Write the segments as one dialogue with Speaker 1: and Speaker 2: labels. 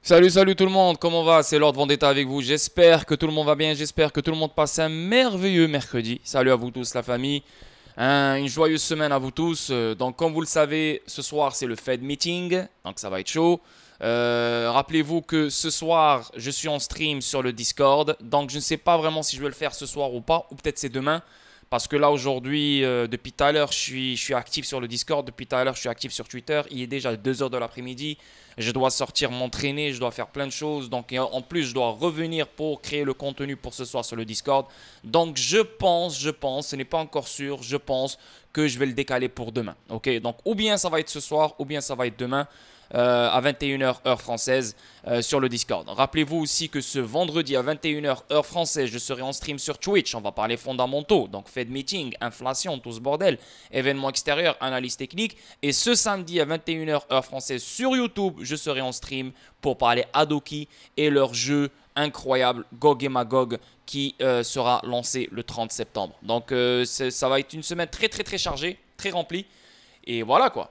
Speaker 1: Salut tout le monde, comment va? C'est Lord Vendetta avec vous. J'espère que tout le monde va bien, j'espère que tout le monde passe un merveilleux mercredi. Salut à vous tous la famille, une joyeuse semaine à vous tous. Donc comme vous le savez, ce soir c'est le Fed Meeting, donc ça va être chaud. Rappelez-vous que ce soir je suis en stream sur le Discord, donc je ne sais pas vraiment si je vais le faire ce soir ou pas, ou peut-être c'est demain. Parce que là aujourd'hui, depuis tout à l'heure, je suis actif sur le Discord. Depuis tout à l'heure, je suis actif sur Twitter. Il est déjà 2 heures de l'après-midi. Je dois sortir m'entraîner, je dois faire plein de choses. Donc en plus, je dois revenir pour créer le contenu pour ce soir sur le Discord. Donc je pense, ce n'est pas encore sûr, je pense que je vais le décaler pour demain. Ok, donc ou bien ça va être ce soir, ou bien ça va être demain. À 21 h heure française sur le Discord. Rappelez-vous aussi que ce vendredi à 21 h heure française, je serai en stream sur Twitch. On va parler fondamentaux, donc Fed Meeting, inflation, tout ce bordel, événements extérieurs, analyse technique. Et ce samedi à 21 h heure française sur YouTube, je serai en stream pour parler Hadoken et leur jeu incroyable Gog et Magog qui sera lancé le 30 septembre. Donc ça va être une semaine très chargée, très remplie. Et voilà quoi.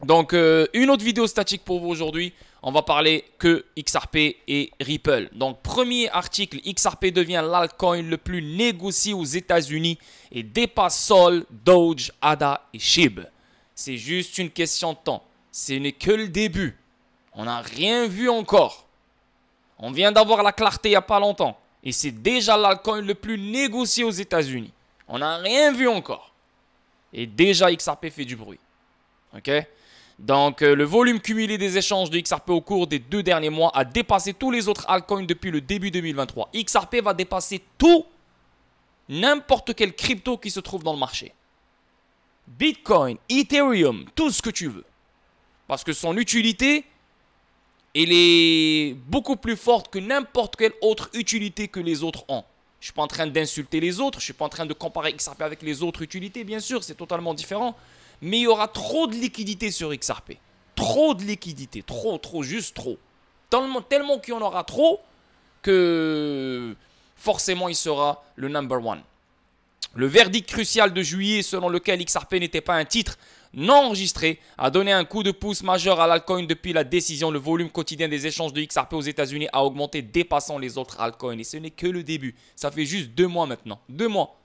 Speaker 1: Donc, une autre vidéo statique pour vous aujourd'hui. On va parler que XRP et Ripple. Donc, premier article, XRP devient l'altcoin le plus négocié aux États-Unis et dépasse Sol, Doge, ADA et SHIB. C'est juste une question de temps. Ce n'est que le début. On n'a rien vu encore. On vient d'avoir la clarté il n'y a pas longtemps. Et c'est déjà l'altcoin le plus négocié aux États-Unis. On n'a rien vu encore. Et déjà, XRP fait du bruit. Ok? Donc, le volume cumulé des échanges de XRP au cours des 2 derniers mois a dépassé tous les autres altcoins depuis le début 2023. XRP va dépasser tout, n'importe quel crypto qui se trouve dans le marché. Bitcoin, Ethereum, tout ce que tu veux. Parce que son utilité, elle est beaucoup plus forte que n'importe quelle autre utilité que les autres ont. Je ne suis pas en train d'insulter les autres, je ne suis pas en train de comparer XRP avec les autres utilités, bien sûr, c'est totalement différent. Mais il y aura trop de liquidité sur XRP. Trop de liquidité. Trop, juste trop. Tellement qu'il y en aura trop que forcément il sera le number one. Le verdict crucial de juillet selon lequel XRP n'était pas un titre non enregistré a donné un coup de pouce majeur à l'altcoin depuis la décision. Le volume quotidien des échanges de XRP aux États-Unis a augmenté dépassant les autres altcoins. Et ce n'est que le début. Ça fait juste 2 mois maintenant. 2 mois.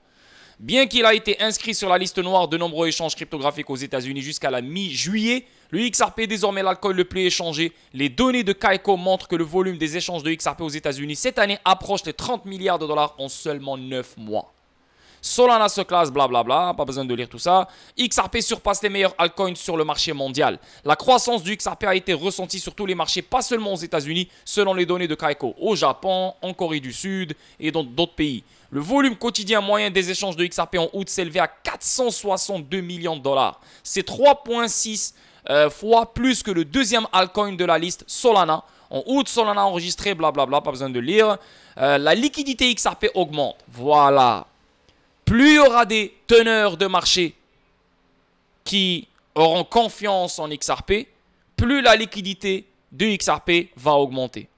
Speaker 1: Bien qu'il a été inscrit sur la liste noire de nombreux échanges cryptographiques aux États-Unis jusqu'à la mi-juillet, le XRP est désormais l'altcoin le plus échangé. Les données de Kaiko montrent que le volume des échanges de XRP aux États-Unis cette année approche les 30 milliards de dollars en seulement 9 mois. Solana se classe, blablabla, pas besoin de lire tout ça. XRP surpasse les meilleurs altcoins sur le marché mondial. La croissance du XRP a été ressentie sur tous les marchés, pas seulement aux États-Unis, selon les données de Kaiko, au Japon, en Corée du Sud et dans d'autres pays. Le volume quotidien moyen des échanges de XRP en août s'élevait à 462 millions de dollars. C'est 3,6 fois plus que le deuxième altcoin de la liste, Solana. En août, Solana a enregistré, blablabla, pas besoin de lire. La liquidité XRP augmente. Voilà. Plus il y aura des teneurs de marché qui auront confiance en XRP, plus la liquidité de XRP va augmenter.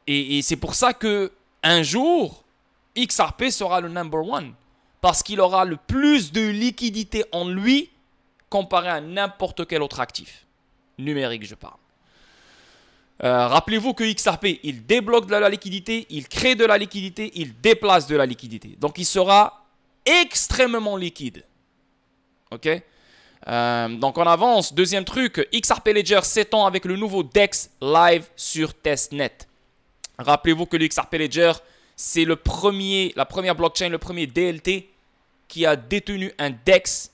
Speaker 1: Et c'est pour ça que un jour, XRP sera le number one. Parce qu'il aura le plus de liquidité en lui comparé à n'importe quel autre actif. Numérique, je parle. Rappelez-vous que XRP, il débloque de la liquidité, il crée de la liquidité, il déplace de la liquidité. Donc, il sera extrêmement liquide. Ok? Donc, on avance. Deuxième truc, XRP Ledger s'étend avec le nouveau DEX live sur testnet. Rappelez-vous que le XRP Ledger, c'est la première blockchain, le premier DLT qui a détenu un DEX,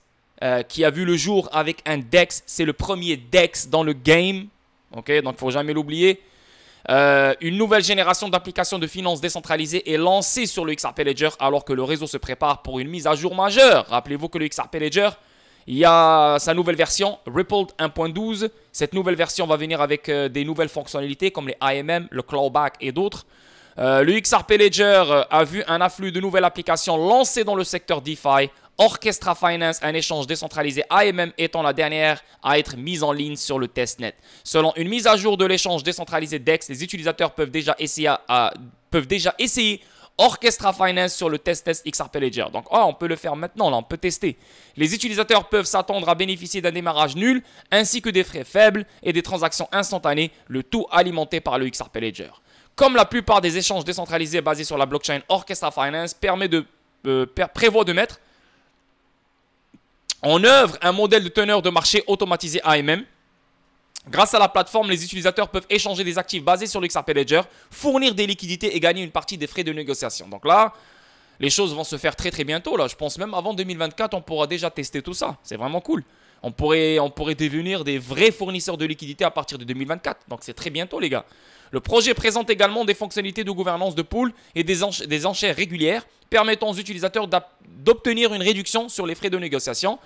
Speaker 1: qui a vu le jour avec un DEX. C'est le premier DEX dans le game. Ok, donc il ne faut jamais l'oublier. Une nouvelle génération d'applications de finances décentralisées est lancée sur le XRP Ledger alors que le réseau se prépare pour une mise à jour majeure. Rappelez-vous que le XRP Ledger, il y a sa nouvelle version, Ripple 1.12. Cette nouvelle version va venir avec des nouvelles fonctionnalités comme les AMM, le clawback et d'autres. Le XRP Ledger a vu un afflux de nouvelles applications lancées dans le secteur DeFi. Orchestra Finance, un échange décentralisé AMM étant la dernière à être mise en ligne sur le testnet. Selon une mise à jour de l'échange décentralisé DEX, les utilisateurs peuvent déjà essayer Orchestra Finance sur le test XRP Ledger. Donc, on peut le faire maintenant, là, on peut tester. Les utilisateurs peuvent s'attendre à bénéficier d'un démarrage nul, ainsi que des frais faibles et des transactions instantanées, le tout alimenté par le XRP Ledger. Comme la plupart des échanges décentralisés basés sur la blockchain, Orchestra Finance prévoit de mettre en œuvre un modèle de teneur de marché automatisé AMM. Grâce à la plateforme, les utilisateurs peuvent échanger des actifs basés sur le XRP Ledger, fournir des liquidités et gagner une partie des frais de négociation. Donc là, les choses vont se faire très très bientôt. Là. Je pense même avant 2024, on pourra déjà tester tout ça. C'est vraiment cool. On pourrait devenir des vrais fournisseurs de liquidités à partir de 2024. Donc c'est très bientôt les gars. Le projet présente également des fonctionnalités de gouvernance de pool et des enchères régulières permettant aux utilisateurs d'obtenir une réduction sur les frais de négociation.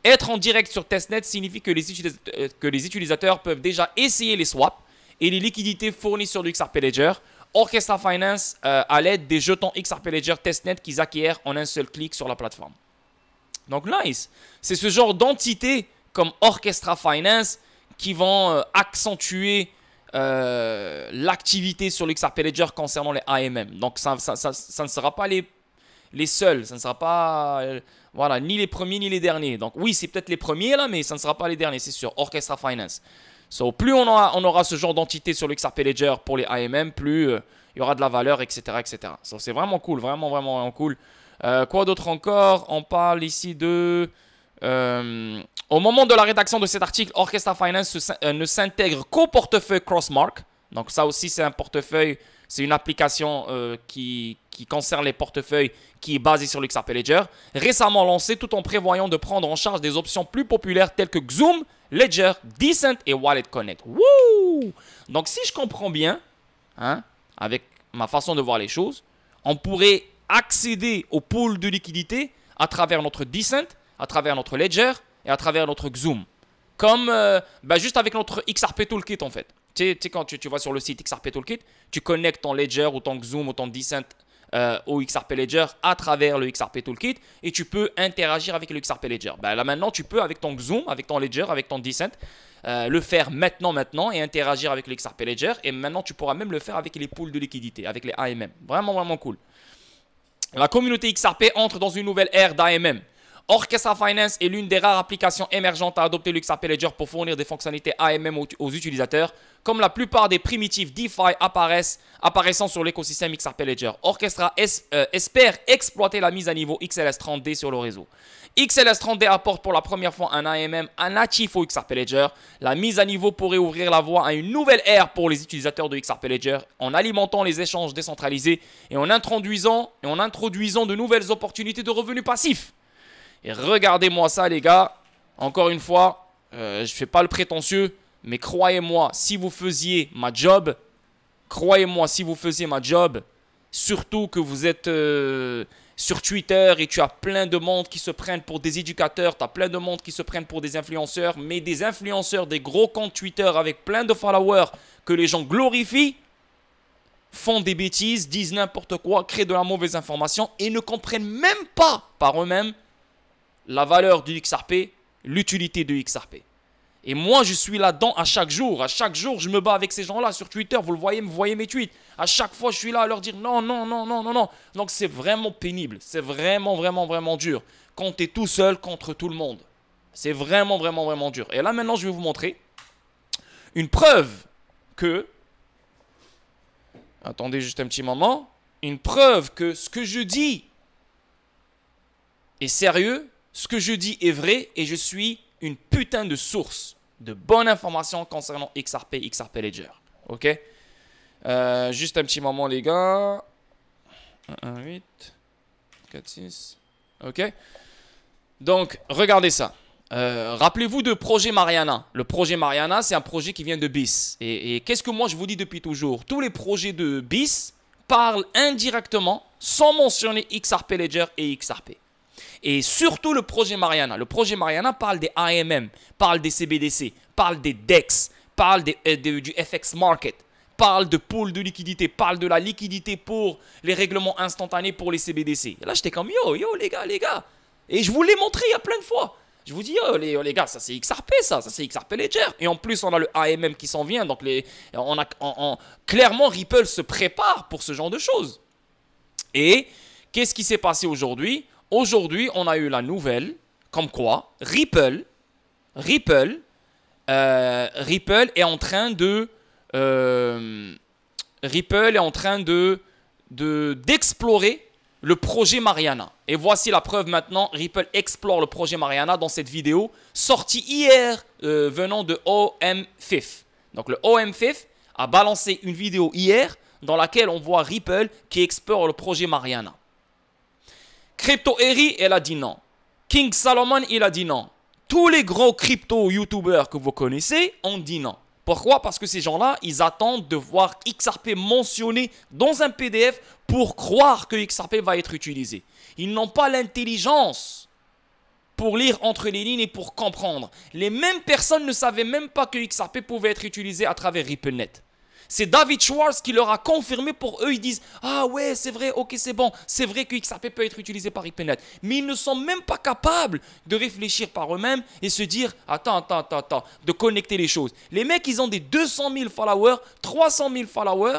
Speaker 1: Être en direct sur testnet signifie que les utilisateurs peuvent déjà essayer les swaps et les liquidités fournies sur le XRP Ledger. Orchestra Finance à l'aide des jetons XRP Ledger testnet qu'ils acquièrent en un seul clic sur la plateforme. Donc nice. C'est ce genre d'entités comme Orchestra Finance qui vont accentuer l'activité sur le XRP Ledger concernant les AMM. Donc ça ne sera pas les seuls, ça ne sera pas voilà, ni les premiers ni les derniers. Donc oui, c'est peut-être les premiers là, mais ça ne sera pas les derniers, c'est sûr. Orchestra Finance. So, plus on aura ce genre d'entité sur le XRP Ledger pour les AMM, plus il y aura de la valeur, etc. etc. So, c'est vraiment cool, vraiment, vraiment, vraiment cool. Quoi d'autre encore? On parle ici de... au moment de la rédaction de cet article, Orchestra Finance ne s'intègre qu'au portefeuille Crossmark. Donc ça aussi, c'est un portefeuille, c'est une application qui concerne les portefeuilles qui est basée sur le XRP Ledger. Récemment lancé tout en prévoyant de prendre en charge des options plus populaires telles que Xoom, Ledger, Decent et Wallet Connect. Wouh! Donc si je comprends bien, hein, avec ma façon de voir les choses, on pourrait accéder au pool de liquidité à travers notre Decent, à travers notre Ledger et à travers notre Xoom. Comme juste avec notre XRP Toolkit en fait. Tu sais, quand tu vas sur le site XRP Toolkit, tu connectes ton Ledger ou ton Xoom ou ton Decent au XRP Ledger à travers le XRP Toolkit et tu peux interagir avec le XRP Ledger. Là maintenant, tu peux avec ton Xoom, avec ton Ledger, avec ton Decent, le faire maintenant et interagir avec le XRP Ledger. Et maintenant, tu pourras même le faire avec les pools de liquidité, avec les AMM. Vraiment, vraiment cool. La communauté XRP entre dans une nouvelle ère d'AMM. Orchestra Finance est l'une des rares applications émergentes à adopter le XRP Ledger pour fournir des fonctionnalités AMM aux utilisateurs, comme la plupart des primitives DeFi apparaissant sur l'écosystème XRP Ledger. Orchestra espère exploiter la mise à niveau XLS30D sur le réseau. XLS30D apporte pour la première fois un AMM natif au XRP Ledger. La mise à niveau pourrait ouvrir la voie à une nouvelle ère pour les utilisateurs de XRP Ledger en alimentant les échanges décentralisés et en introduisant de nouvelles opportunités de revenus passifs. Et regardez-moi ça les gars, encore une fois, je ne fais pas le prétentieux, mais croyez-moi, si vous faisiez ma job, surtout que vous êtes sur Twitter et tu as plein de monde qui se prennent pour des éducateurs, tu as plein de monde qui se prennent pour des influenceurs, mais des influenceurs, des gros comptes Twitter avec plein de followers que les gens glorifient, font des bêtises, disent n'importe quoi, créent de la mauvaise information et ne comprennent même pas par eux-mêmes la valeur du XRP, l'utilité de XRP. Et moi, je suis là-dedans à chaque jour. À chaque jour, je me bats avec ces gens-là sur Twitter. Vous voyez mes tweets. À chaque fois, je suis là à leur dire non, non, non, non, non, non. Donc, c'est vraiment pénible. C'est vraiment, vraiment, vraiment dur. Quand tu es tout seul contre tout le monde. C'est vraiment, vraiment, vraiment dur. Et là, maintenant, je vais vous montrer une preuve que... Attendez juste un petit moment. Une preuve que ce que je dis est sérieux. Ce que je dis est vrai et je suis une putain de source de bonnes informations concernant XRP Ledger. Ok? Juste un petit moment les gars. 1, 8, 4, 6. Ok? Donc, regardez ça. Rappelez-vous de projet Mariana. Le projet Mariana, c'est un projet qui vient de BIS. Et qu'est-ce que moi je vous dis depuis toujours? Tous les projets de BIS parlent indirectement, sans mentionner XRP Ledger et XRP. Et surtout le projet Mariana. Le projet Mariana parle des AMM, parle des CBDC, parle des DEX, parle du FX Market, parle de pool de liquidité, parle de la liquidité pour les règlements instantanés pour les CBDC. Et là, j'étais comme yo les gars. Et je vous l'ai montré il y a plein de fois. Je vous dis, les gars, ça c'est XRP, ça c'est XRP Ledger. Et en plus, on a le AMM qui s'en vient. Donc, clairement, Ripple se prépare pour ce genre de choses. Et qu'est-ce qui s'est passé aujourd'hui? Aujourd'hui, on a eu la nouvelle, comme quoi Ripple est en train de d'explorer le projet Mariana. Et voici la preuve maintenant. Ripple explore le projet Mariana dans cette vidéo sortie hier venant de OM5. Donc le OM5 a balancé une vidéo hier dans laquelle on voit Ripple qui explore le projet Mariana. Crypto Eri, elle a dit non. King Solomon, il a dit non. Tous les gros crypto-youtubeurs que vous connaissez ont dit non. Pourquoi? Parce que ces gens-là, ils attendent de voir XRP mentionné dans un PDF pour croire que XRP va être utilisé. Ils n'ont pas l'intelligence pour lire entre les lignes et pour comprendre. Les mêmes personnes ne savaient même pas que XRP pouvait être utilisé à travers RippleNet. C'est David Schwartz qui leur a confirmé. Pour eux, ils disent « Ah ouais, c'est vrai, ok, c'est bon. C'est vrai que XRP peut être utilisé par RippleNet. » Mais ils ne sont même pas capables de réfléchir par eux-mêmes et se dire « Attends, de connecter les choses. » Les mecs, ils ont des 200 000 followers, 300 000 followers.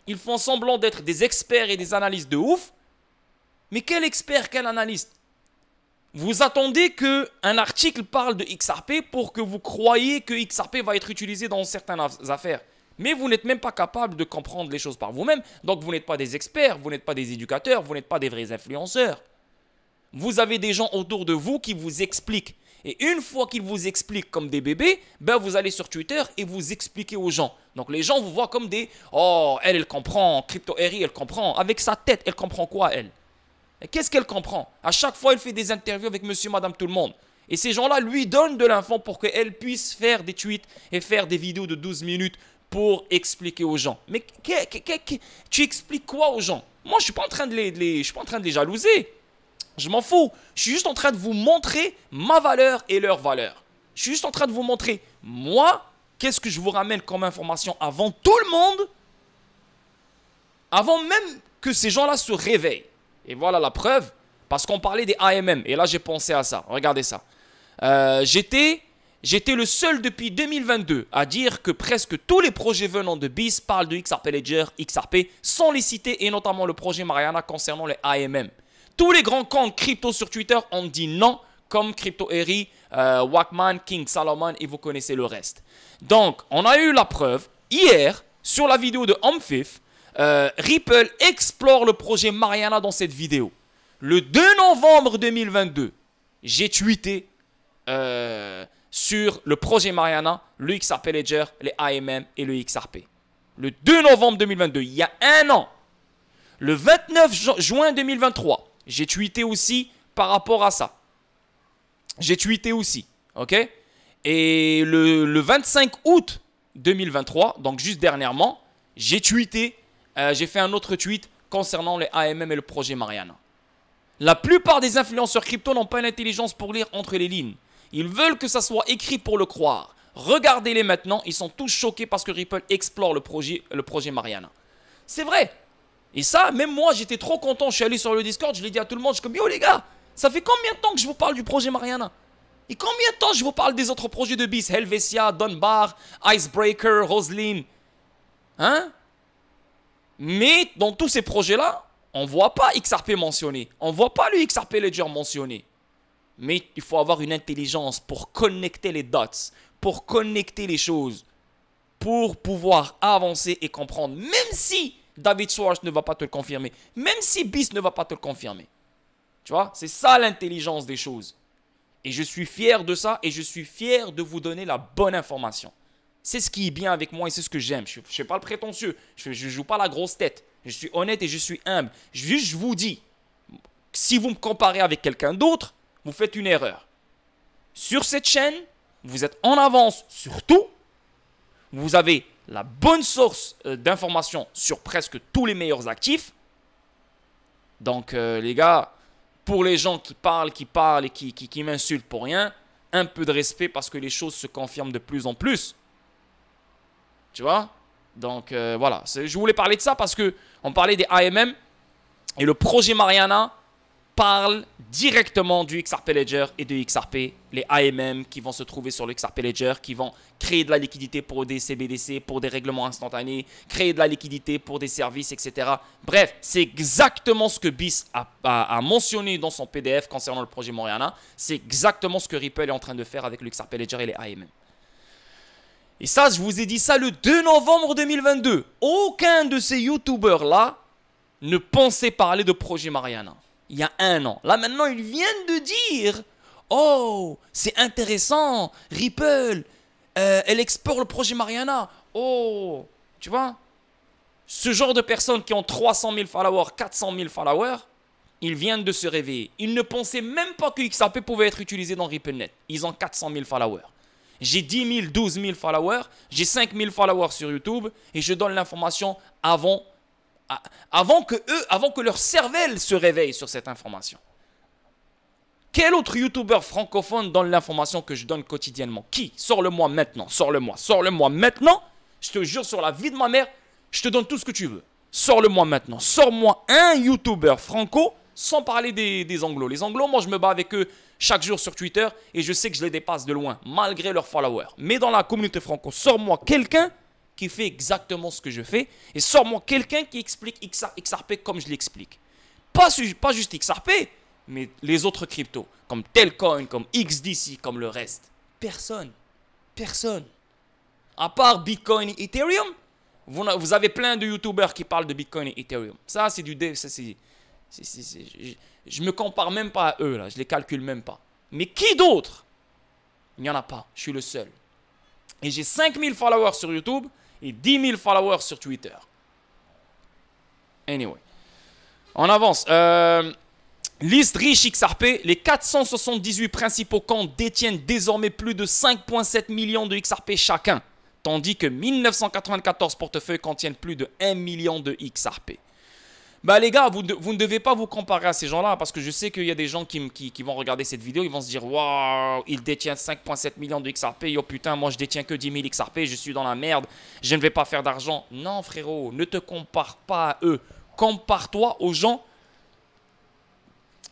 Speaker 1: Ils font semblant d'être des experts et des analystes de ouf. Mais quel expert, quel analyste? Vous attendez qu'un article parle de XRP pour que vous croyiez que XRP va être utilisé dans certaines affaires. Mais vous n'êtes même pas capable de comprendre les choses par vous-même. Donc vous n'êtes pas des experts, vous n'êtes pas des éducateurs, vous n'êtes pas des vrais influenceurs. Vous avez des gens autour de vous qui vous expliquent. Et une fois qu'ils vous expliquent comme des bébés, ben vous allez sur Twitter et vous expliquez aux gens. Donc les gens vous voient comme des « Oh, elle comprend, Crypto Eri, elle comprend. » Avec sa tête, elle comprend quoi, elle? Qu'est-ce qu'elle comprend? À chaque fois, elle fait des interviews avec monsieur, madame, tout le monde. Et ces gens-là lui donnent de l'info pour qu'elle puisse faire des tweets et faire des vidéos de 12 minutes pour expliquer aux gens. Mais tu expliques quoi aux gens? Moi, je ne suis pas en train de les jalouser. Je m'en fous. Je suis juste en train de vous montrer ma valeur et leur valeur. Je suis juste en train de vous montrer, moi, qu'est-ce que je vous ramène comme information avant tout le monde, avant même que ces gens-là se réveillent. Et voilà la preuve, parce qu'on parlait des AMM. Et là, j'ai pensé à ça. Regardez ça. J'étais le seul depuis 2022 à dire que presque tous les projets venant de BIS parlent de XRP Ledger, XRP, sans les citer, et notamment le projet Mariana concernant les AMM. Tous les grands comptes crypto sur Twitter ont dit non, comme Crypto Eri, Wackman, King Solomon, et vous connaissez le reste. Donc, on a eu la preuve hier sur la vidéo de OM5. Ripple explore le projet Mariana dans cette vidéo. Le 2 novembre 2022, j'ai tweeté sur le projet Mariana, le XRP Ledger, les AMM et le XRP. Le 2 novembre 2022, il y a un an. Le 29 juin 2023, j'ai tweeté aussi par rapport à ça. J'ai tweeté aussi, ok? Et le 25 août 2023, donc juste dernièrement, j'ai tweeté, j'ai fait un autre tweet concernant les AMM et le projet Mariana. La plupart des influenceurs crypto n'ont pas l'intelligence pour lire entre les lignes. Ils veulent que ça soit écrit pour le croire. Regardez-les maintenant, ils sont tous choqués parce que Ripple explore le projet Mariana. C'est vrai. Et ça, même moi, j'étais trop content. Je suis allé sur le Discord, je l'ai dit à tout le monde. Je suis comme, yo les gars, ça fait combien de temps que je vous parle du projet Mariana? Et combien de temps je vous parle des autres projets de BIS? Helvetia, Dunbar, Icebreaker, Roslyn. Hein? Mais dans tous ces projets-là, on ne voit pas XRP mentionné. On ne voit pas le XRP Ledger mentionné. Mais il faut avoir une intelligence pour connecter les dots, pour connecter les choses, pour pouvoir avancer et comprendre. Même si David Schwartz ne va pas te le confirmer, même si BIS ne va pas te le confirmer. Tu vois, c'est ça l'intelligence des choses. Et je suis fier de ça et je suis fier de vous donner la bonne information. C'est ce qui est bien avec moi et c'est ce que j'aime. Je ne suis pas le prétentieux, je ne joue pas la grosse tête. Je suis honnête et je suis humble. Juste, je vous dis, si vous me comparez avec quelqu'un d'autre, vous faites une erreur. Sur cette chaîne, vous êtes en avance sur tout. Vous avez la bonne source d'informations sur presque tous les meilleurs actifs. Donc, les gars, pour les gens qui parlent et qui m'insultent pour rien, un peu de respect parce que les choses se confirment de plus en plus. Tu vois? Donc, voilà. Je voulais parler de ça parce qu'on parlait des AMM et le projet Mariana. parle directement du XRP Ledger et de XRP, les AMM qui vont se trouver sur le XRP Ledger, qui vont créer de la liquidité pour des CBDC, pour des règlements instantanés, créer de la liquidité pour des services, etc. Bref, c'est exactement ce que BIS a mentionné dans son PDF concernant le projet Moriana. C'est exactement ce que Ripple est en train de faire avec le XRP Ledger et les AMM. Et ça, je vous ai dit ça le 2 novembre 2022. Aucun de ces YouTubers-là ne pensait parler de projet Mariana. Il y a un an. Là, maintenant, ils viennent de dire « Oh, c'est intéressant, Ripple, elle explore le projet Mariana. Oh, tu vois ?» Ce genre de personnes qui ont 300 000 followers, 400 000 followers, ils viennent de se réveiller. Ils ne pensaient même pas que XRP pouvait être utilisé dans RippleNet. Ils ont 400 000 followers. J'ai 10 000, 12 000 followers, j'ai 5 000 followers sur YouTube et je donne l'information avant que leur cervelle se réveille sur cette information. Quel autre YouTuber francophone donne l'information que je donne quotidiennement? Qui? Sors-le-moi maintenant, sors-le-moi maintenant. Je te jure sur la vie de ma mère, je te donne tout ce que tu veux. Sors-le-moi maintenant. Sors-moi un YouTuber franco, sans parler des anglos. Les anglos, moi je me bats avec eux chaque jour sur Twitter et je sais que je les dépasse de loin, malgré leurs followers. Mais dans la communauté franco, sors-moi quelqu'un qui fait exactement ce que je fais et sors-moi quelqu'un qui explique XRP comme je l'explique. Pas juste XRP, mais les autres cryptos, comme Telcoin, comme XDC, comme le reste. Personne. Personne. À part Bitcoin et Ethereum, vous avez plein de YouTubers qui parlent de Bitcoin et Ethereum. Ça, c'est du dev. Je me compare même pas à eux, là. Je les calcule même pas. Mais qui d'autre? Il n'y en a pas. Je suis le seul. Et j'ai 5000 followers sur YouTube et 10 000 followers sur Twitter. Anyway. On avance. Liste riche XRP. Les 478 principaux comptes détiennent désormais plus de 5,7 millions de XRP chacun. Tandis que 1994 portefeuilles contiennent plus de 1 million de XRP. Bah les gars, vous ne devez pas vous comparer à ces gens-là parce que je sais qu'il y a des gens qui vont regarder cette vidéo, ils vont se dire « Waouh, il détient 5,7 millions de XRP, yo putain, moi je détiens que 10 000 XRP, je suis dans la merde, je ne vais pas faire d'argent. » Non frérot, ne te compare pas à eux. Compare-toi aux gens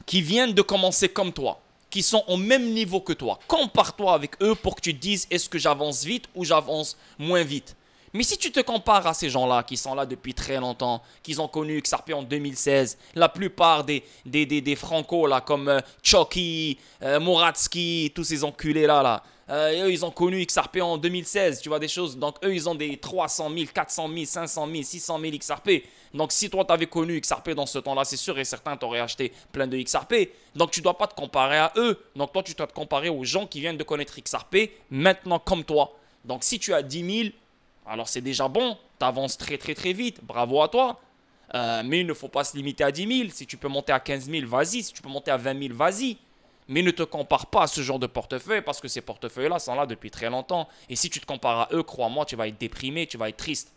Speaker 1: qui viennent de commencer comme toi, qui sont au même niveau que toi. Compare-toi avec eux pour que tu te dises « Est-ce que j'avance vite ou j'avance moins vite ?» Mais si tu te compares à ces gens-là qui sont là depuis très longtemps, qu'ils ont connu XRP en 2016, la plupart des Franco là, comme Chucky, Moratsky, tous ces enculés-là, eux, ils ont connu XRP en 2016, tu vois des choses. Donc eux, ils ont des 300 000, 400 000, 500 000, 600 000 XRP. Donc si toi, tu avais connu XRP dans ce temps-là, c'est sûr et certain, tu aurais acheté plein de XRP. Donc tu ne dois pas te comparer à eux. Donc toi, tu dois te comparer aux gens qui viennent de connaître XRP maintenant comme toi. Donc si tu as 10 000, alors c'est déjà bon, tu avances très vite, bravo à toi. Mais il ne faut pas se limiter à 10 000. Si tu peux monter à 15 000, vas-y. Si tu peux monter à 20 000, vas-y. Mais ne te compare pas à ce genre de portefeuille parce que ces portefeuilles-là sont là depuis très longtemps. Et si tu te compares à eux, crois-moi, tu vas être déprimé, tu vas être triste.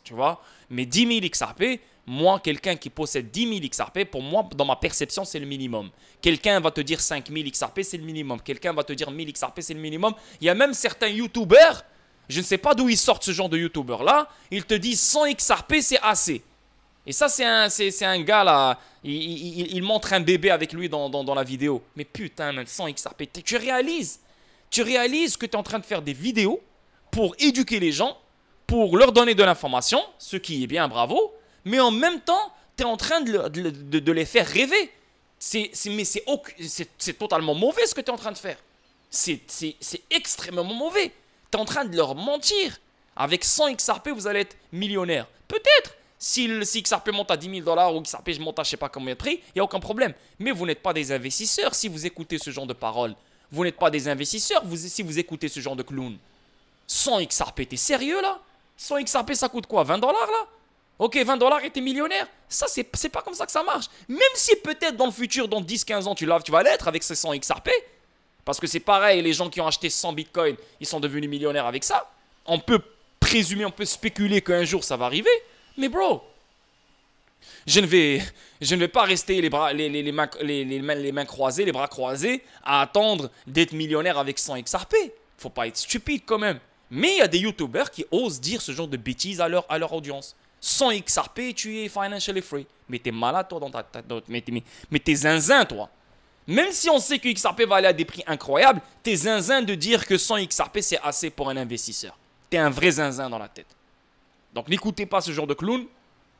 Speaker 1: Tu vois? Mais 10 000 XRP, moi, quelqu'un qui possède 10 000 XRP, pour moi, dans ma perception, c'est le minimum. Quelqu'un va te dire 5 000 XRP, c'est le minimum. Quelqu'un va te dire 1000 XRP, c'est le minimum. Il y a même certains YouTubers. Je ne sais pas d'où ils sortent ce genre de youtubeurs-là. Ils te disent 100 XRP, c'est assez. Et ça, c'est un gars là. Il montre un bébé avec lui dans la vidéo. Mais putain, même 100 XRP. Tu réalises que tu es en train de faire des vidéos pour éduquer les gens, pour leur donner de l'information, ce qui est bien, bravo. Mais en même temps, tu es en train de les faire rêver. C'est totalement mauvais ce que tu es en train de faire. C'est extrêmement mauvais. Tu es en train de leur mentir. Avec 100 XRP, vous allez être millionnaire. Peut-être. Si XRP monte à 10 000 $ ou XRP monte à je ne sais pas combien de prix, il n'y a aucun problème. Mais vous n'êtes pas des investisseurs si vous écoutez ce genre de paroles. Vous n'êtes pas des investisseurs si vous écoutez ce genre de clown. 100 XRP, t'es sérieux là? 100 XRP, ça coûte quoi? 20 $ là? Ok, 20 $ et t'es millionnaire? Ça, c'est pas comme ça que ça marche. Même si peut-être dans le futur, dans 10-15 ans, tu vas l'être avec ces 100 XRP. Parce que c'est pareil, les gens qui ont acheté 100 bitcoins, ils sont devenus millionnaires avec ça. On peut présumer, on peut spéculer qu'un jour ça va arriver. Mais bro, je ne vais pas rester les mains croisées, les bras croisés, à attendre d'être millionnaire avec 100 XRP. Faut pas être stupide quand même. Mais il y a des youtubeurs qui osent dire ce genre de bêtises à leur audience. Sans XRP, tu es financially free. Mais t'es malade, toi, dans ta tête. Mais t'es zinzin, toi. Même si on sait que XRP va aller à des prix incroyables, t'es zinzin de dire que sans XRP, c'est assez pour un investisseur. T'es un vrai zinzin dans la tête. Donc, n'écoutez pas ce genre de clown.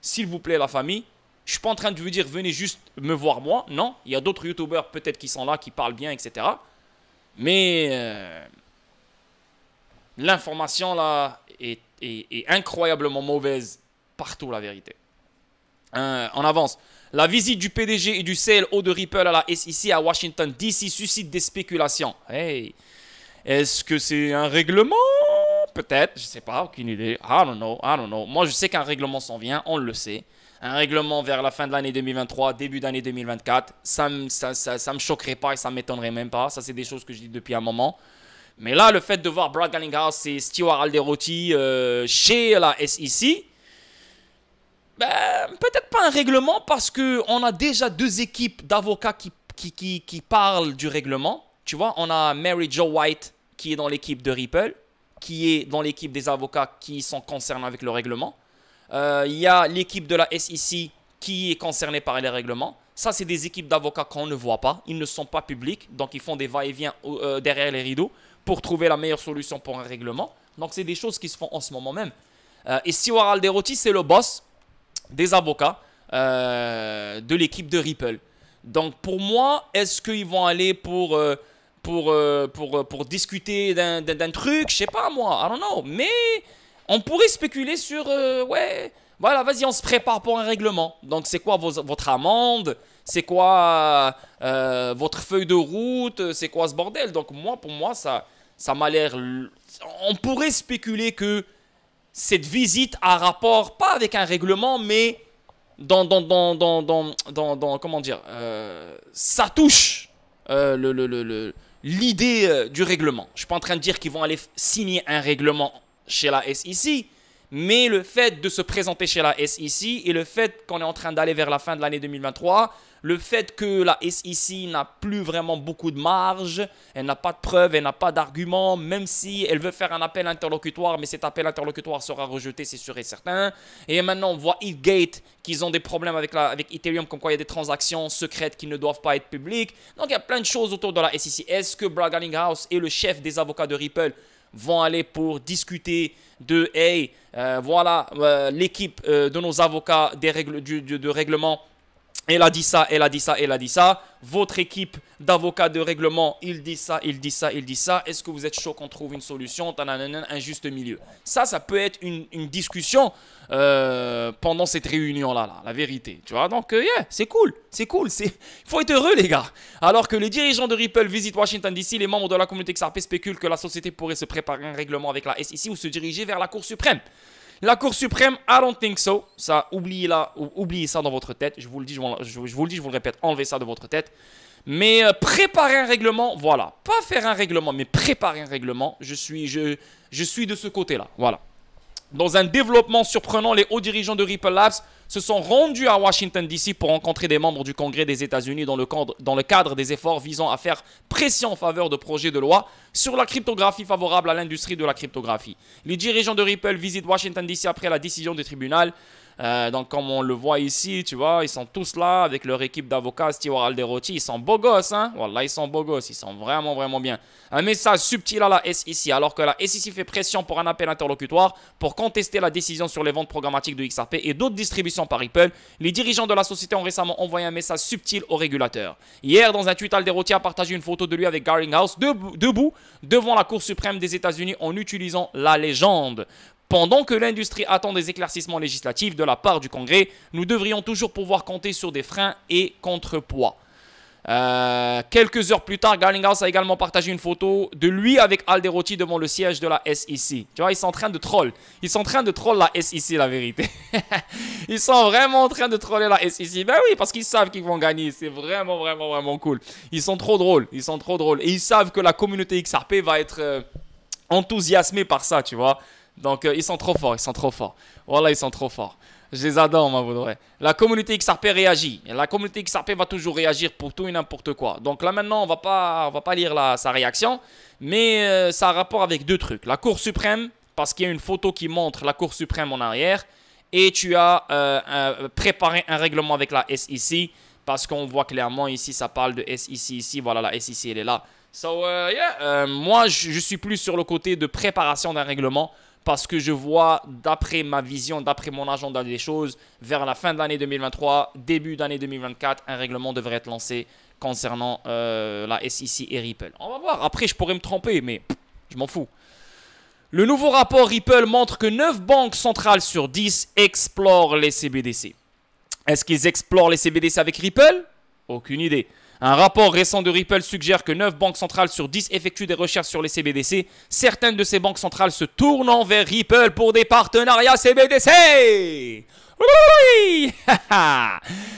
Speaker 1: S'il vous plaît, la famille. Je ne suis pas en train de vous dire, venez juste me voir moi. Non, il y a d'autres youtubeurs peut-être qui sont là, qui parlent bien, etc. Mais l'information là est incroyablement mauvaise partout, la vérité. On avance. La visite du PDG et du CLO de Ripple à la SEC à Washington DC suscite des spéculations. Hey, est-ce que c'est un règlement? Peut-être, je ne sais pas, aucune idée. I don't know. Moi, je sais qu'un règlement s'en vient, on le sait. Un règlement vers la fin de l'année 2023, début d'année 2024, ça me choquerait pas et ça m'étonnerait même pas. Ça, c'est des choses que je dis depuis un moment. Mais là, le fait de voir Brad Garlinghouse et Stewart Alderoty chez la SEC, ben, peut-être pas un règlement parce qu'on a déjà deux équipes d'avocats qui parlent du règlement. Tu vois, on a Mary Jo White qui est dans l'équipe de Ripple, qui est dans l'équipe des avocats qui sont concernés avec le règlement. Il y a l'équipe de la SEC qui est concernée par les règlements. Ça, c'est des équipes d'avocats qu'on ne voit pas. Ils ne sont pas publics, donc ils font des va-et-vient derrière les rideaux pour trouver la meilleure solution pour un règlement. Donc, c'est des choses qui se font en ce moment même. Et Stewart Alderoty, c'est le boss des avocats de l'équipe de Ripple. Donc, pour moi, est-ce qu'ils vont aller pour discuter d'un truc? Je sais pas, moi. I don't know. Mais on pourrait spéculer sur... ouais, voilà, vas-y, on se prépare pour un règlement. Donc, c'est quoi votre amende? C'est quoi votre feuille de route? C'est quoi ce bordel? Donc, pour moi, ça m'a l'air... On pourrait spéculer que cette visite a rapport, pas avec un règlement, mais comment dire, ça touche l'idée du règlement. Je ne suis pas en train de dire qu'ils vont aller signer un règlement chez la SEC, mais le fait de se présenter chez la SEC et le fait qu'on est en train d'aller vers la fin de l'année 2023, le fait que la SEC n'a plus vraiment beaucoup de marge, elle n'a pas de preuves, elle n'a pas d'arguments, même si elle veut faire un appel interlocutoire, mais cet appel interlocutoire sera rejeté, c'est sûr et certain. Et maintenant, on voit ETHGate, qu'ils ont des problèmes avec Ethereum, comme quoi il y a des transactions secrètes qui ne doivent pas être publiques. Donc, il y a plein de choses autour de la SEC. Est-ce que Brad Garlinghouse et le chef des avocats de Ripple vont aller pour discuter de « Hey, voilà, l'équipe de nos avocats de règlement, elle a dit ça, elle a dit ça, elle a dit ça. Votre équipe d'avocats de règlement, il dit ça, il dit ça, il dit ça. Est-ce que vous êtes chaud qu'on trouve une solution? Un juste milieu. Ça peut être une discussion pendant cette réunion-là, la vérité. Tu vois, donc, yeah, c'est cool. C'est cool. Il faut être heureux, les gars. Alors que les dirigeants de Ripple visitent Washington DC, les membres de la communauté XRP spéculent que la société pourrait se préparer un règlement avec la SEC ou se diriger vers la Cour suprême. La Cour suprême, I don't think so. Ça, oubliez ça dans votre tête. Je vous le dis, je vous le répète, enlevez ça de votre tête. Mais préparer un règlement, voilà. Pas faire un règlement, mais préparer un règlement. Je suis de ce côté-là. Voilà. Dans un développement surprenant, les hauts dirigeants de Ripple Labs se sont rendus à Washington DC pour rencontrer des membres du Congrès des États-Unis dans le cadre des efforts visant à faire pression en faveur de projets de loi sur la cryptographie favorable à l'industrie de la cryptographie. Les dirigeants de Ripple visitent Washington DC après la décision du tribunal. Donc comme on le voit ici, tu vois, ils sont tous là avec leur équipe d'avocats, Stewart Alderoty, ils sont beaux gosses, hein. Voilà, ils sont beaux gosses, ils sont vraiment, vraiment bien. Un message subtil à la SEC, alors que la SEC fait pression pour un appel interlocutoire pour contester la décision sur les ventes programmatiques de XRP et d'autres distributions par Ripple, les dirigeants de la société ont récemment envoyé un message subtil aux régulateurs. Hier, dans un tweet, Alderoty a partagé une photo de lui avec Garlinghouse debout devant la Cour suprême des États-Unis en utilisant la légende. Pendant que l'industrie attend des éclaircissements législatifs de la part du Congrès, nous devrions toujours pouvoir compter sur des freins et contrepoids. Quelques heures plus tard, Garlinghouse a également partagé une photo de lui avec Alderoty devant le siège de la SEC. Tu vois, ils sont en train de troll. Ils sont en train de troll la SEC, la vérité. Ils sont vraiment en train de troller la SEC. Ben oui, parce qu'ils savent qu'ils vont gagner. C'est vraiment, vraiment, vraiment cool. Ils sont trop drôles. Ils sont trop drôles. Et ils savent que la communauté XRP va être enthousiasmée par ça, tu vois. Donc, ils sont trop forts, ils sont trop forts. Voilà, ils sont trop forts. Je les adore, moi, vous vrai. La communauté XRP réagit. Et la communauté XRP va toujours réagir pour tout et n'importe quoi. Donc là, maintenant, on va pas lire sa réaction. Mais ça a rapport avec deux trucs. La Cour suprême, parce qu'il y a une photo qui montre la Cour suprême en arrière. et tu as préparé un règlement avec la SEC parce qu'on voit clairement ici, ça parle de SEC ici. Voilà, la SEC, elle est là. Moi, je suis plus sur le côté de préparation d'un règlement parce que je vois, d'après ma vision, d'après mon agenda des choses, vers la fin de l'année 2023, début d'année 2024, un règlement devrait être lancé concernant la SEC et Ripple. On va voir. Après, je pourrais me tromper, mais je m'en fous. Le nouveau rapport Ripple montre que 9 banques centrales sur 10 explorent les CBDC. Est-ce qu'ils explorent les CBDC avec Ripple? Aucune idée. Un rapport récent de Ripple suggère que 9 banques centrales sur 10 effectuent des recherches sur les CBDC. Certaines de ces banques centrales se tournent vers Ripple pour des partenariats CBDC. Oui.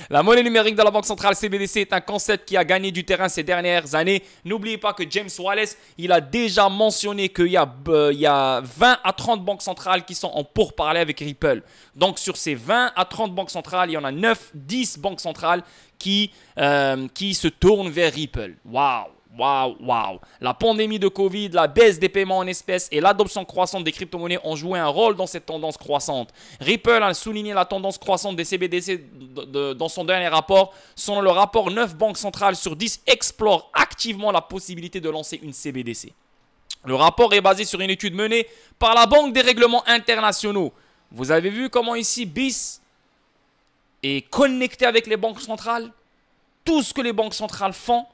Speaker 1: La monnaie numérique de la banque centrale CBDC est un concept qui a gagné du terrain ces dernières années. N'oubliez pas que James Wallace, il a déjà mentionné qu'il y a 20 à 30 banques centrales qui sont en pourparlers avec Ripple. Donc sur ces 20 à 30 banques centrales, il y en a 9-10 banques centrales qui se tournent vers Ripple. Waouh! Waouh, waouh. La pandémie de Covid, la baisse des paiements en espèces et l'adoption croissante des crypto-monnaies ont joué un rôle dans cette tendance croissante. Ripple a souligné la tendance croissante des CBDC dans son dernier rapport. Selon le rapport, 9 banques centrales sur 10 explorent activement la possibilité de lancer une CBDC. Le rapport est basé sur une étude menée par la Banque des règlements internationaux. Vous avez vu comment ici BIS est connecté avec les banques centrales? Tout ce que les banques centrales font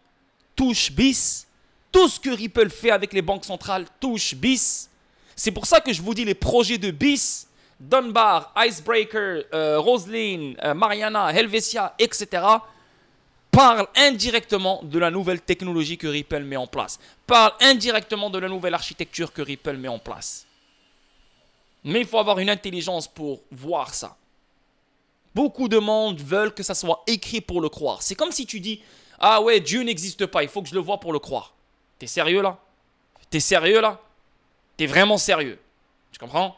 Speaker 1: touche BIS. Tout ce que Ripple fait avec les banques centrales touche BIS. C'est pour ça que je vous dis les projets de BIS, Dunbar, Icebreaker, Roslyn, Mariana, Helvetia, etc. parlent indirectement de la nouvelle technologie que Ripple met en place. Parlent indirectement de la nouvelle architecture que Ripple met en place. Mais il faut avoir une intelligence pour voir ça. Beaucoup de monde veulent que ça soit écrit pour le croire. C'est comme si tu dis: ah ouais, Dieu n'existe pas, il faut que je le voie pour le croire. T'es sérieux là? T'es sérieux là? T'es vraiment sérieux? Tu comprends?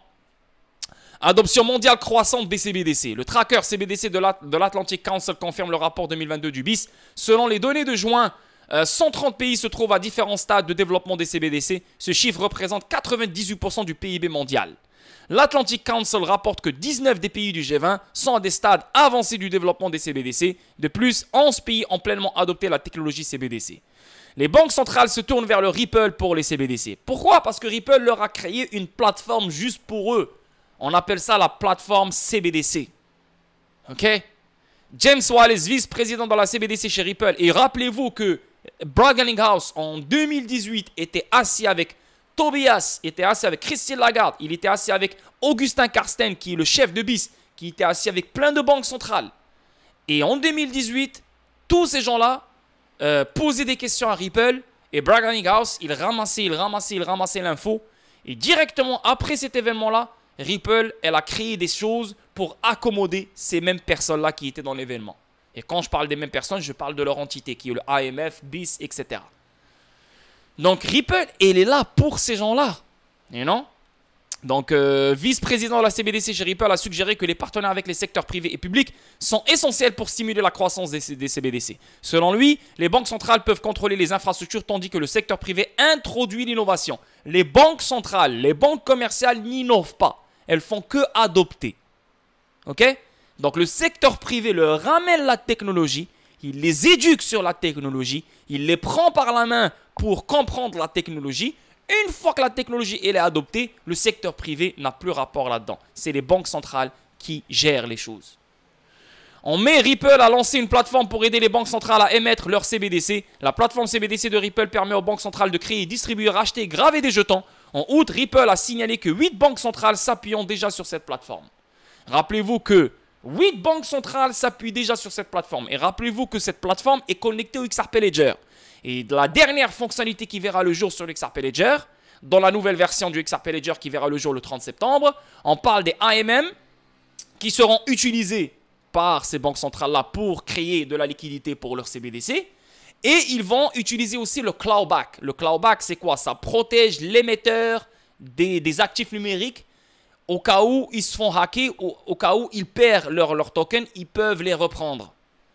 Speaker 1: Adoption mondiale croissante des CBDC. Le tracker CBDC de l'Atlantic Council confirme le rapport 2022 du BIS. Selon les données de juin, 130 pays se trouvent à différents stades de développement des CBDC. Ce chiffre représente 98% du PIB mondial. L'Atlantic Council rapporte que 19 des pays du G20 sont à des stades avancés du développement des CBDC. De plus, 11 pays ont pleinement adopté la technologie CBDC. Les banques centrales se tournent vers le Ripple pour les CBDC. Pourquoi? Parce que Ripple leur a créé une plateforme juste pour eux. On appelle ça la plateforme CBDC. Ok? James Wallace, vice-président de la CBDC chez Ripple. Et rappelez-vous que Brad Garlinghouse, en 2018, était assis avec Tobias, était assis avec Christine Lagarde, il était assis avec Augustin Karsten, qui est le chef de BIS, qui était assis avec plein de banques centrales. Et en 2018, tous ces gens-là posaient des questions à Ripple, et Brad Garlinghouse, il ramassait l'info. Et directement après cet événement-là, Ripple, elle a créé des choses pour accommoder ces mêmes personnes-là qui étaient dans l'événement. Et quand je parle des mêmes personnes, je parle de leur entité, qui est le AMF, BIS, etc. Donc Ripple, elle est là pour ces gens-là. You know? Donc, vice-président de la CBDC chez Ripple a suggéré que les partenaires avec les secteurs privés et publics sont essentiels pour stimuler la croissance des CBDC. Selon lui, les banques centrales peuvent contrôler les infrastructures tandis que le secteur privé introduit l'innovation. Les banques centrales, les banques commerciales n'innovent pas. Elles font que adopter. Ok? Donc, le secteur privé leur ramène la technologie, il les éduque sur la technologie, il les prend par la main pour comprendre la technologie. Une fois que la technologie elle est adoptée, le secteur privé n'a plus rapport là-dedans. C'est les banques centrales qui gèrent les choses. En mai, Ripple a lancé une plateforme pour aider les banques centrales à émettre leurs CBDC. La plateforme CBDC de Ripple permet aux banques centrales de créer, distribuer, racheter, graver des jetons. En août, Ripple a signalé que 8 banques centrales s'appuient déjà sur cette plateforme. Rappelez-vous que 8 banques centrales s'appuient déjà sur cette plateforme. Et rappelez-vous que cette plateforme est connectée au XRP Ledger. Et la dernière fonctionnalité qui verra le jour sur le XRP Ledger, dans la nouvelle version du XRP Ledger qui verra le jour le 30 septembre, on parle des AMM qui seront utilisés par ces banques centrales-là pour créer de la liquidité pour leur CBDC. Et ils vont utiliser aussi le clawback. Le clawback, c'est quoi? Ça protège l'émetteur des actifs numériques. Au cas où ils se font hacker, au cas où ils perdent leur token, ils peuvent les reprendre.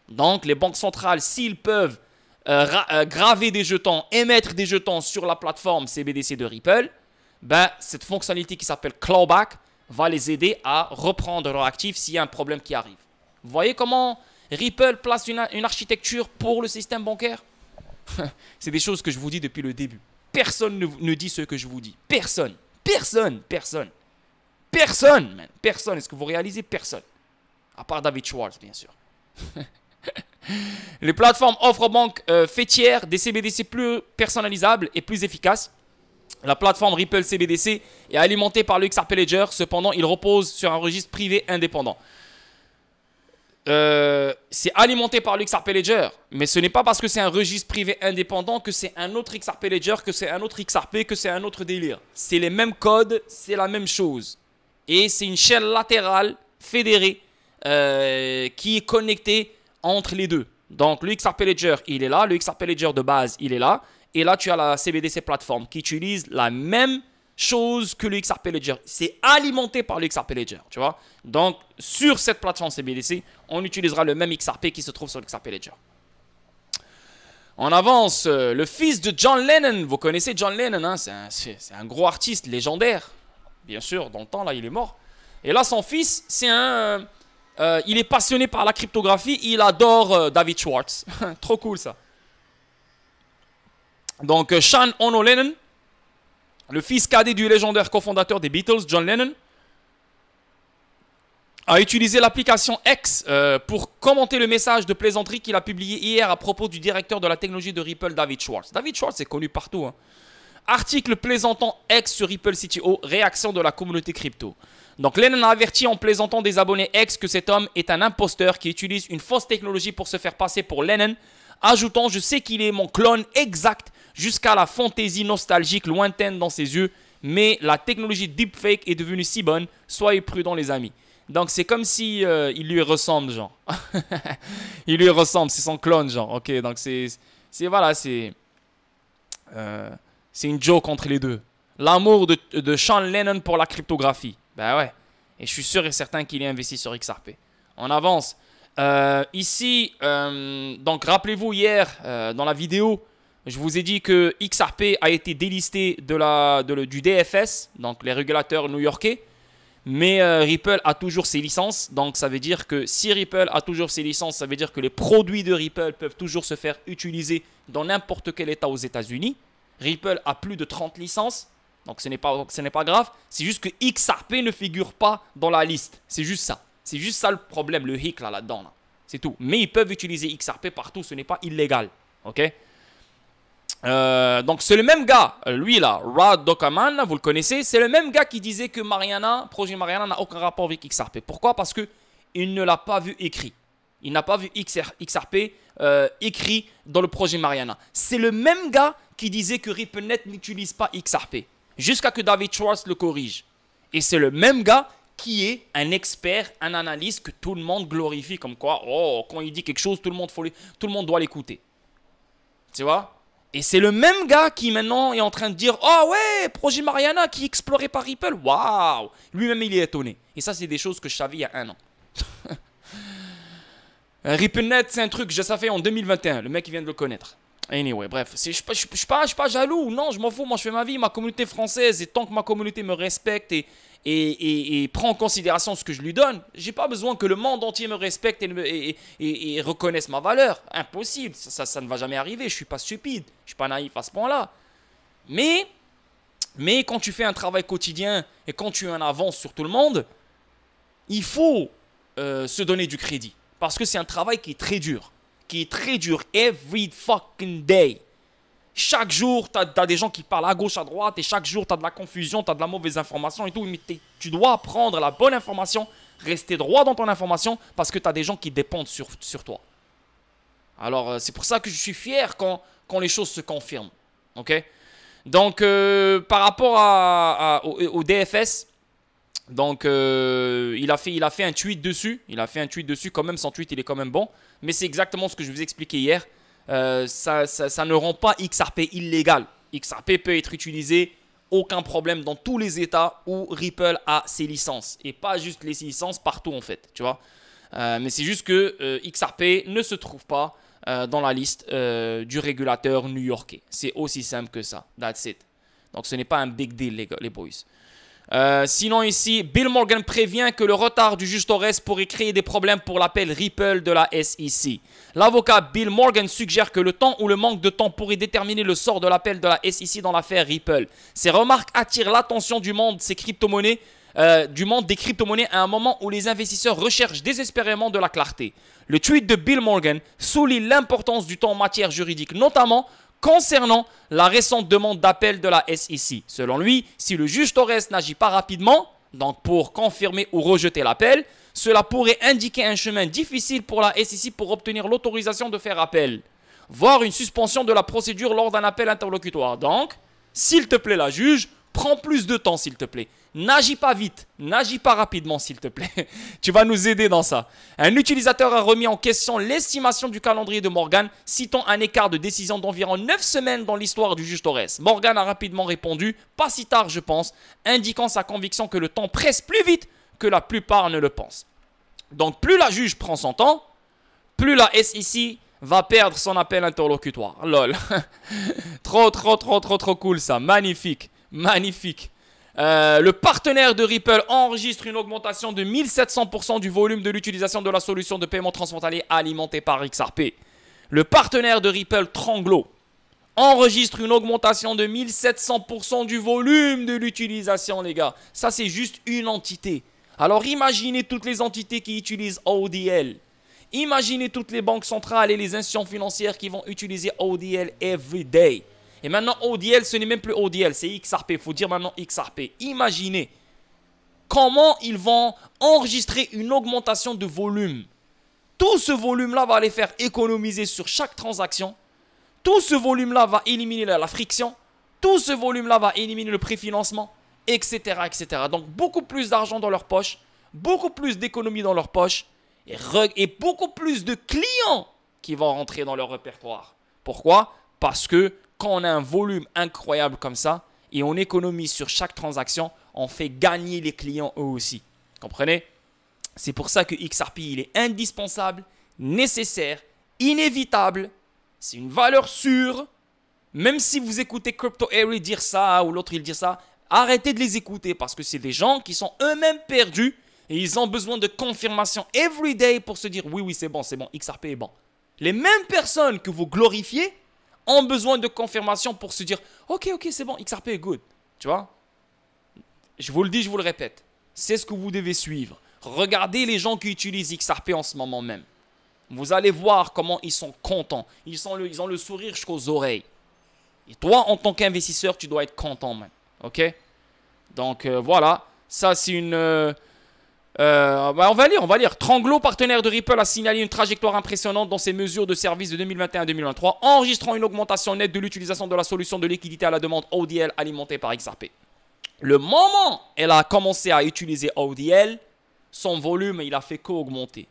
Speaker 1: Donc, les banques centrales, s'ils peuvent graver des jetons, émettre des jetons sur la plateforme CBDC de Ripple, ben, cette fonctionnalité qui s'appelle clawback va les aider à reprendre leur actif s'il y a un problème qui arrive. Vous voyez comment Ripple place une architecture pour le système bancaire? C'est des choses que je vous dis depuis le début. Personne ne dit ce que je vous dis. Personne. Personne. Personne. Personne, man. Personne. Est-ce que vous réalisez? Personne. À part David Schwartz, bien sûr. Les plateformes offrent aux banques fêtières des CBDC plus personnalisables et plus efficaces. La plateforme Ripple CBDC est alimentée par le XRP Ledger. Cependant, il repose sur un registre privé indépendant. C'est alimenté par le XRP Ledger, mais ce n'est pas parce que c'est un registre privé indépendant que c'est un autre XRP Ledger, que c'est un autre XRP, que c'est un autre délire. C'est les mêmes codes, c'est la même chose. Et c'est une chaîne latérale fédérée qui est connectée entre les deux. Donc le XRP Ledger, il est là, le XRP Ledger de base, il est là. Et là, tu as la CBDC plateforme qui utilise la même chose que le XRP Ledger. C'est alimenté par le XRP Ledger, tu vois. Donc, sur cette plateforme CBDC, on utilisera le même XRP qui se trouve sur le XRP Ledger. On avance. Le fils de John Lennon. Vous connaissez John Lennon, hein? C'est un gros artiste légendaire. Bien sûr, dans le temps, là, il est mort. Et là, son fils, c'est un... il est passionné par la cryptographie. Il adore David Schwartz. Trop cool, ça. Donc, Sean Ono Lennon, le fils cadet du légendaire cofondateur des Beatles, John Lennon, a utilisé l'application X pour commenter le message de plaisanterie qu'il a publié hier à propos du directeur de la technologie de Ripple, David Schwartz. David Schwartz est connu partout, hein. Article plaisantant X sur Ripple CTO, réaction de la communauté crypto. Donc Lennon a averti en plaisantant des abonnés X que cet homme est un imposteur qui utilise une fausse technologie pour se faire passer pour Lennon, ajoutant « Je sais qu'il est mon clone exact » jusqu'à la fantaisie nostalgique lointaine dans ses yeux, mais la technologie deepfake est devenue si bonne, soyez prudents les amis. Donc c'est comme si il lui ressemble, genre. Il lui ressemble, c'est son clone, genre. Ok, donc voilà, c'est une joke entre les deux. L'amour de Sean Lennon pour la cryptographie. Ben ouais. Et je suis sûr et certain qu'il est investi sur XRP. On avance. Ici, donc rappelez-vous hier, dans la vidéo, je vous ai dit que XRP a été délisté du DFS, donc les régulateurs new-yorkais. Mais Ripple a toujours ses licences. Donc ça veut dire que si Ripple a toujours ses licences, ça veut dire que les produits de Ripple peuvent toujours se faire utiliser dans n'importe quel état aux États-Unis. Ripple a plus de 30 licences. Donc ce n'est pas grave. C'est juste que XRP ne figure pas dans la liste. C'est juste ça. C'est juste ça le problème, le hic là-dedans. Là. C'est tout. Mais ils peuvent utiliser XRP partout. Ce n'est pas illégal. Ok? Donc c'est le même gars, lui là, Rod Dokaman, vous le connaissez, c'est le même gars qui disait que projet Mariana n'a aucun rapport avec XRP. Pourquoi? Parce que il ne l'a pas vu écrit. Il n'a pas vu XRP écrit dans le projet Mariana. C'est le même gars qui disait que RippleNet n'utilise pas XRP. Jusqu'à que David Schwartz le corrige. Et c'est le même gars qui est un expert, un analyste que tout le monde glorifie comme quoi, oh, quand il dit quelque chose, tout le monde doit l'écouter. Tu vois? Et c'est le même gars qui maintenant est en train de dire « Oh ouais, projet Mariana qui est exploré par Ripple. Waouh !» Lui-même, il est étonné. Et ça, c'est des choses que je savais il y a un an. RippleNet, c'est un truc que je savais en 2021. Le mec, il vient de le connaître. Anyway, bref. Je ne suis pas jaloux. Non, je m'en fous. Moi, je fais ma vie. Ma communauté française. Et tant que ma communauté me respecte et prend en considération ce que je lui donne, j'ai pas besoin que le monde entier me respecte et reconnaisse ma valeur. Impossible, ça ne va jamais arriver. Je suis pas stupide, je suis pas naïf à ce point-là. Mais quand tu fais un travail quotidien et quand tu es en avance sur tout le monde, il faut se donner du crédit parce que c'est un travail qui est très dur, every fucking day. Chaque jour, tu as des gens qui parlent à gauche, à droite, et chaque jour, tu as de la confusion, tu as de la mauvaise information et tout. Mais tu dois prendre la bonne information, rester droit dans ton information, parce que tu as des gens qui dépendent sur toi. Alors, c'est pour ça que je suis fier quand les choses se confirment. Ok? Donc, par rapport au DFS, donc, il a fait un tweet dessus. Quand même, son tweet, il est quand même bon. Mais c'est exactement ce que je vous ai expliqué hier. Ça ne rend pas XRP illégal. XRP peut être utilisé, aucun problème, dans tous les états où Ripple a ses licences. Et pas juste les licences, partout en fait, tu vois. Mais c'est juste que XRP ne se trouve pas dans la liste du régulateur new-yorkais. C'est aussi simple que ça. That's it. Donc ce n'est pas un big deal, les boys. Sinon ici, Bill Morgan prévient que le retard du juge Torres pourrait créer des problèmes pour l'appel Ripple de la SEC. L'avocat Bill Morgan suggère que le temps ou le manque de temps pourrait déterminer le sort de l'appel de la SEC dans l'affaire Ripple. Ces remarques attirent l'attention du monde des crypto-monnaies à un moment où les investisseurs recherchent désespérément de la clarté. Le tweet de Bill Morgan souligne l'importance du temps en matière juridique, notamment concernant la récente demande d'appel de la SEC. Selon lui, si le juge Torres n'agit pas rapidement, donc pour confirmer ou rejeter l'appel, cela pourrait indiquer un chemin difficile pour la SEC pour obtenir l'autorisation de faire appel, voire une suspension de la procédure lors d'un appel interlocutoire. Donc, s'il te plaît la juge, prends plus de temps s'il te plaît. N'agis pas vite, n'agis pas rapidement s'il te plaît. Tu vas nous aider dans ça. Un utilisateur a remis en question l'estimation du calendrier de Morgan, citant un écart de décision d'environ 9 semaines dans l'histoire du juge Torres. Morgan a rapidement répondu, pas si tard je pense, indiquant sa conviction que le temps presse plus vite que la plupart ne le pensent. Donc plus la juge prend son temps, plus la SEC va perdre son appel interlocutoire. Lol. Trop cool ça, magnifique, magnifique. Le partenaire de Ripple enregistre une augmentation de 1700% du volume de l'utilisation de la solution de paiement transfrontalier alimentée par XRP. Le partenaire de Ripple, Tranglo, enregistre une augmentation de 1700% du volume de l'utilisation, les gars. Ça, c'est juste une entité. Alors, imaginez toutes les entités qui utilisent ODL. Imaginez toutes les banques centrales et les institutions financières qui vont utiliser ODL every day. Et maintenant, ODL, ce n'est même plus ODL, c'est XRP. Il faut dire maintenant XRP. Imaginez comment ils vont enregistrer une augmentation de volume. Tout ce volume-là va les faire économiser sur chaque transaction. Tout ce volume-là va éliminer la friction. Tout ce volume-là va éliminer le préfinancement, etc., etc. Donc, beaucoup plus d'argent dans leur poche, beaucoup plus d'économies dans leur poche et beaucoup plus de clients qui vont rentrer dans leur répertoire. Pourquoi? Parce que quand on a un volume incroyable comme ça et on économise sur chaque transaction, on fait gagner les clients eux aussi. Comprenez? C'est pour ça que XRP, il est indispensable, nécessaire, inévitable. C'est une valeur sûre. Même si vous écoutez Crypto Harry dire ça ou l'autre il dit ça, arrêtez de les écouter parce que c'est des gens qui sont eux-mêmes perdus et ils ont besoin de confirmation every day pour se dire oui, c'est bon, XRP est bon. Les mêmes personnes que vous glorifiez ont besoin de confirmation pour se dire ok, c'est bon, XRP est good. Tu vois? Je vous le dis, je vous le répète. C'est ce que vous devez suivre. Regardez les gens qui utilisent XRP en ce moment même. Vous allez voir comment ils sont contents. Ils ont le sourire jusqu'aux oreilles. Et toi, en tant qu'investisseur, tu dois être content, man. Ok? Donc, voilà. Ça, c'est une... on va lire. Tranglo, partenaire de Ripple, a signalé une trajectoire impressionnante dans ses mesures de service de 2021-2023, enregistrant une augmentation nette de l'utilisation de la solution de liquidité à la demande ODL alimentée par XRP. Le moment où elle a commencé à utiliser ODL, son volume, il a fait qu'augmenter.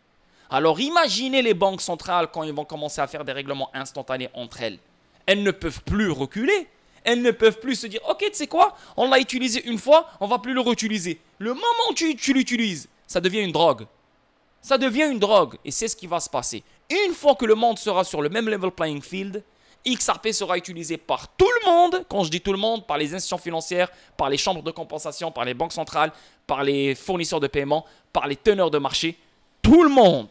Speaker 1: Alors imaginez les banques centrales quand ils vont commencer à faire des règlements instantanés entre elles. Elles ne peuvent plus reculer. Elles ne peuvent plus se dire, ok, tu sais quoi, on l'a utilisé une fois, on ne va plus le réutiliser. Le moment où tu l'utilises, ça devient une drogue. Ça devient une drogue et c'est ce qui va se passer. Une fois que le monde sera sur le même level playing field, XRP sera utilisé par tout le monde. Quand je dis tout le monde, par les institutions financières, par les chambres de compensation, par les banques centrales, par les fournisseurs de paiement, par les teneurs de marché. Tout le monde,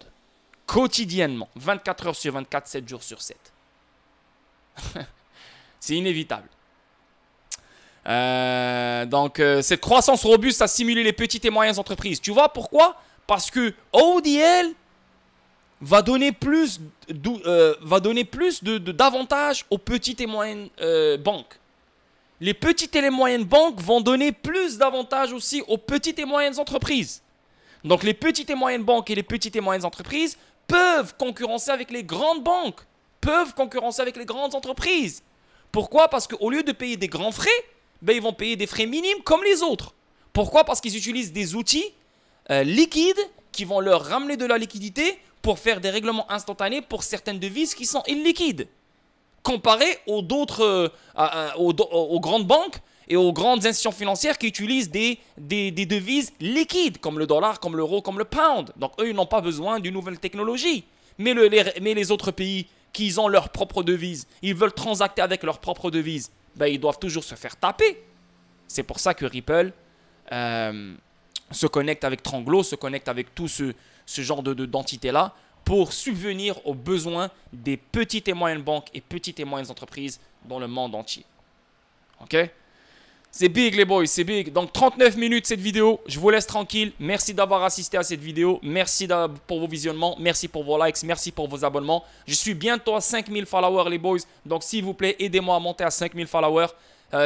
Speaker 1: quotidiennement, 24 heures sur 24, 7 jours sur 7. C'est inévitable. Donc, cette croissance robuste a stimulé les petites et moyennes entreprises. Tu vois pourquoi? Parce que ODL va donner plus d'avantages aux petites et moyennes banques. Les petites et les moyennes banques vont donner plus d'avantages aussi aux petites et moyennes entreprises. Donc, les petites et moyennes banques et les petites et moyennes entreprises peuvent concurrencer avec les grandes banques, peuvent concurrencer avec les grandes entreprises. Pourquoi? Parce qu'au lieu de payer des grands frais, ils vont payer des frais minimes comme les autres. Pourquoi? Parce qu'ils utilisent des outils liquides qui vont leur ramener de la liquidité pour faire des règlements instantanés pour certaines devises qui sont illiquides. Comparé aux grandes banques et aux grandes institutions financières qui utilisent des devises liquides comme le dollar, comme l'euro, comme le pound. Donc eux, ils n'ont pas besoin d'une nouvelle technologie. Mais les autres pays qui ont leur propre devise, ils veulent transacter avec leur propre devise, ils doivent toujours se faire taper. C'est pour ça que Ripple se connecte avec Tranglo, se connecte avec tout ce genre d'entité-là pour subvenir aux besoins des petites et moyennes banques et petites et moyennes entreprises dans le monde entier. Ok? C'est big les boys, c'est big. Donc 39 minutes cette vidéo, je vous laisse tranquille. Merci d'avoir assisté à cette vidéo. Merci pour vos visionnements, merci pour vos likes, merci pour vos abonnements. Je suis bientôt à 5000 followers les boys. Donc s'il vous plaît, aidez-moi à monter à 5000 followers.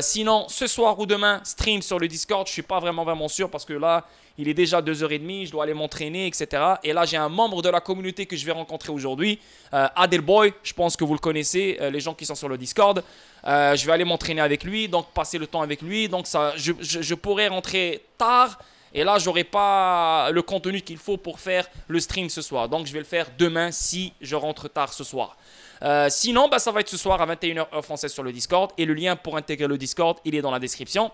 Speaker 1: Sinon, ce soir ou demain, stream sur le Discord. Je ne suis pas vraiment sûr parce que là, il est déjà 2h30. Je dois aller m'entraîner, etc. Et là, j'ai un membre de la communauté que je vais rencontrer aujourd'hui. Adelboy, je pense que vous le connaissez, les gens qui sont sur le Discord. Je vais aller m'entraîner avec lui, donc passer le temps avec lui. Donc, ça, je pourrais rentrer tard. Et là, je n'aurai pas le contenu qu'il faut pour faire le stream ce soir. Donc, je vais le faire demain si je rentre tard ce soir. Sinon, bah, ça va être ce soir à 21h heure française sur le Discord. Et le lien pour intégrer le Discord, il est dans la description.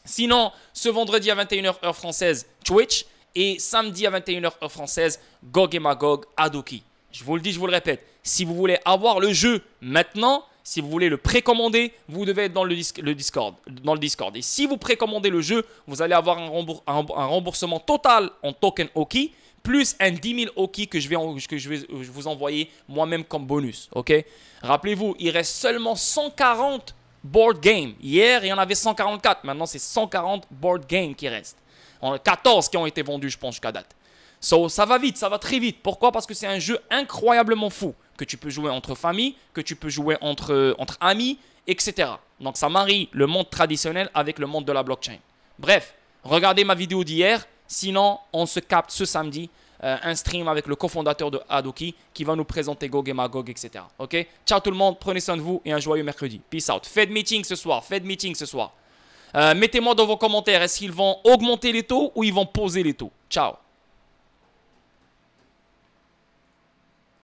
Speaker 1: Sinon, ce vendredi à 21h heure française, Twitch. Et samedi à 21h heure française, Gog et Magog, Hadoken. Je vous le dis, je vous le répète. Si vous voulez avoir le jeu maintenant, si vous voulez le précommander, vous devez être dans le Discord. Et si vous précommandez le jeu, vous allez avoir un remboursement total en token Oki, plus un 10 000 Oki que je vais vous envoyer moi-même comme bonus. Ok? Rappelez-vous, il reste seulement 140 board games. Hier, il y en avait 144. Maintenant, c'est 140 board games qui restent. On a 14 qui ont été vendus, je pense, jusqu'à date. So, ça va vite, ça va très vite. Pourquoi? Parce que c'est un jeu incroyablement fou que tu peux jouer entre familles, que tu peux jouer entre amis, etc. Donc, ça marie le monde traditionnel avec le monde de la blockchain. Bref, regardez ma vidéo d'hier. Sinon, on se capte ce samedi un stream avec le cofondateur de Hadoken qui va nous présenter Gog et Magog, etc. Ok? Ciao tout le monde, prenez soin de vous et un joyeux mercredi. Peace out. Fed meeting ce soir, Fed meeting ce soir. Mettez-moi dans vos commentaires, est-ce qu'ils vont augmenter les taux ou ils vont poser les taux? Ciao.